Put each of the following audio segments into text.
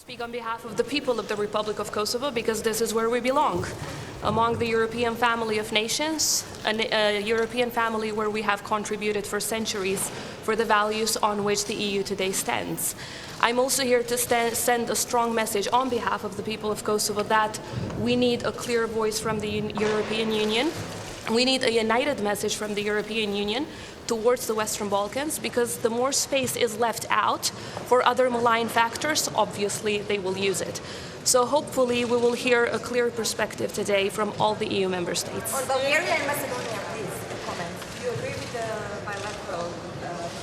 Speak on behalf of the people of the Republic of Kosovo because this is where we belong, among the European family of nations, a European family where we have contributed for centuries for the values on which the EU today stands. I'm also here to send a strong message on behalf of the people of Kosovo that we need a clear voice from the European Union. We need a united message from the European Union towards the Western Balkans, because the more space is left out for other malign factors, obviously they will use it. So hopefully we will hear a clear perspective today from all the EU member states. On Bulgaria and Macedonia, please, comment. Do you agree with the bilateral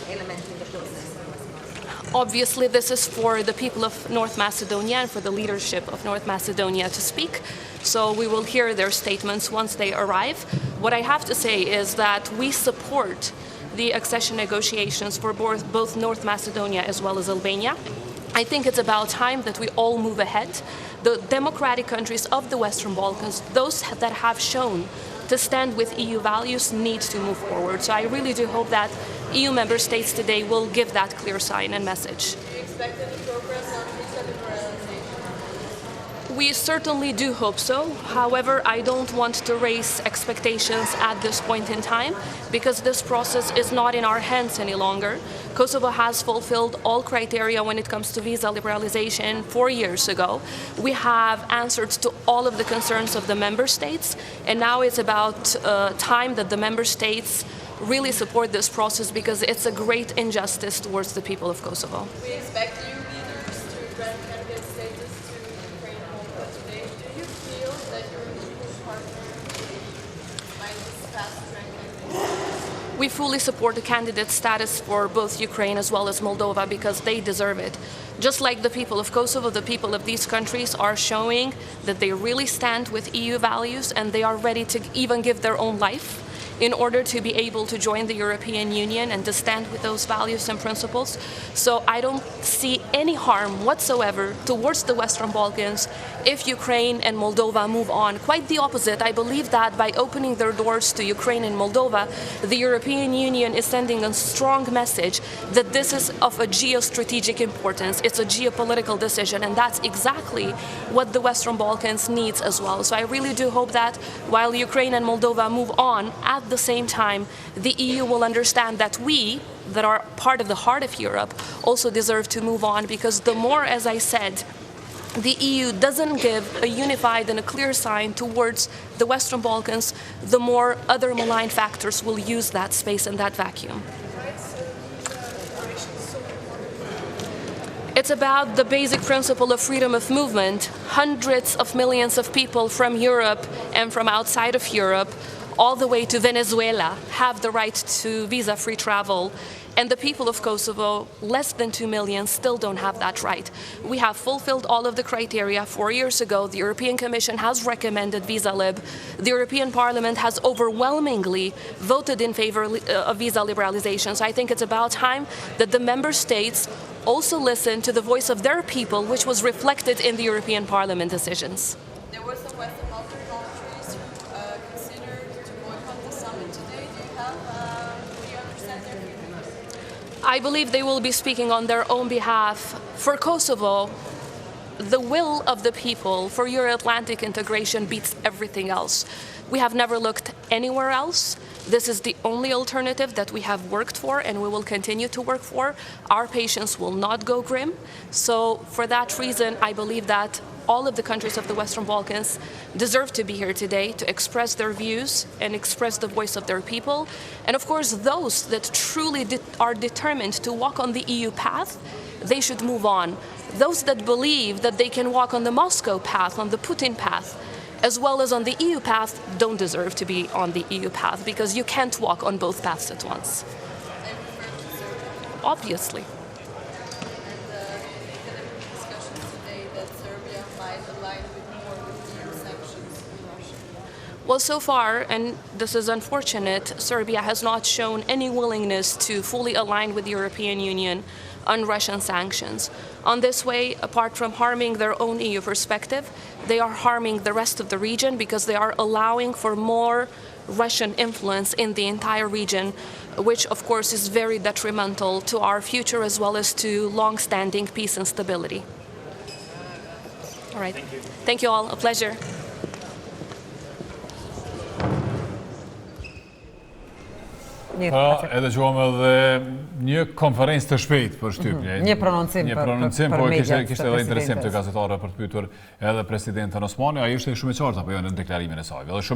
element in the process? Obviously, this is for the people of North Macedonia and for the leadership of North Macedonia to speak. So we will hear their statements once they arrive. What I have to say is that we support the accession negotiations for both North Macedonia as well as Albania. I think it's about time that we all move ahead. The democratic countries of the Western Balkans, those that have shown to stand with EU values, need to move forward. So I really do hope that EU member states today will give that clear sign and message. Do you expect any progress on visa liberalization? We certainly do hope so. However, I don't want to raise expectations at this point in time because this process is not in our hands any longer. Kosovo has fulfilled all criteria when it comes to visa liberalization 4 years ago. We have answered to all of the concerns of the member states, and now it's about time that the member states really support this process because it's a great injustice towards the people of Kosovo. We expect you leaders to grant candidate status to Ukraine and Moldova today. Do you feel that your equal partner might just fast-track candidates? We fully support the candidate status for both Ukraine as well as Moldova because they deserve it. Just like the people of Kosovo, the people of these countries are showing that they really stand with EU values and they are ready to even give their own life in order to be able to join the European Union and to stand with those values and principles. So I don't see any harm whatsoever towards the Western Balkans if Ukraine and Moldova move on. Quite the opposite. I believe that by opening their doors to Ukraine and Moldova, the European Union is sending a strong message that this is of a geostrategic importance. It's a geopolitical decision, and that's exactly what the Western Balkans needs as well. So I really do hope that while Ukraine and Moldova move on, at the same time, the EU will understand that we, that are part of the heart of Europe, also deserve to move on, because the more, as I said, the EU doesn't give a unified and a clear sign towards the Western Balkans, the more other malign factors will use that space and that vacuum. It's about the basic principle of freedom of movement. Hundreds of millions of people from Europe and from outside of Europe, all the way to Venezuela, have the right to visa-free travel. And the people of Kosovo, less than 2 million, still don't have that right. We have fulfilled all of the criteria 4 years ago. The European Commission has recommended visa lib. The European Parliament has overwhelmingly voted in favor of visa liberalization. So I think it's about time that the member states also listen to the voice of their people, which was reflected in the European Parliament decisions. There were some Western Balkan countries who considered to boycott the summit today. Do you understand their view? I believe they will be speaking on their own behalf. For Kosovo, the will of the people for Euro-Atlantic integration beats everything else. We have never looked anywhere else. This is the only alternative that we have worked for and we will continue to work for. Our patience will not go grim. So for that reason, I believe that all of the countries of the Western Balkans deserve to be here today to express their views and express the voice of their people. And of course, those that truly are determined to walk on the EU path, they should move on. Those that believe that they can walk on the Moscow path, on the Putin path, as well as on the EU path, don't deserve to be on the EU path, because you can't walk on both paths at once. Obviously. Well, so far, and this is unfortunate, Serbia has not shown any willingness to fully align with the European Union on Russian sanctions. On this way, apart from harming their own EU perspective, they are harming the rest of the region because they are allowing for more Russian influence in the entire region, which of course is very detrimental to our future as well as to long-standing peace and stability. All right. Thank you all. A pleasure. Edhe quam edhe një konferencë të shpejt për shtypje. Një prononcim po mediat kishte edhe interesim të gazetarëve për të pyetur edhe presidentën Osmani, ai ishte shumë i qartë apo jo në deklarimin e saj.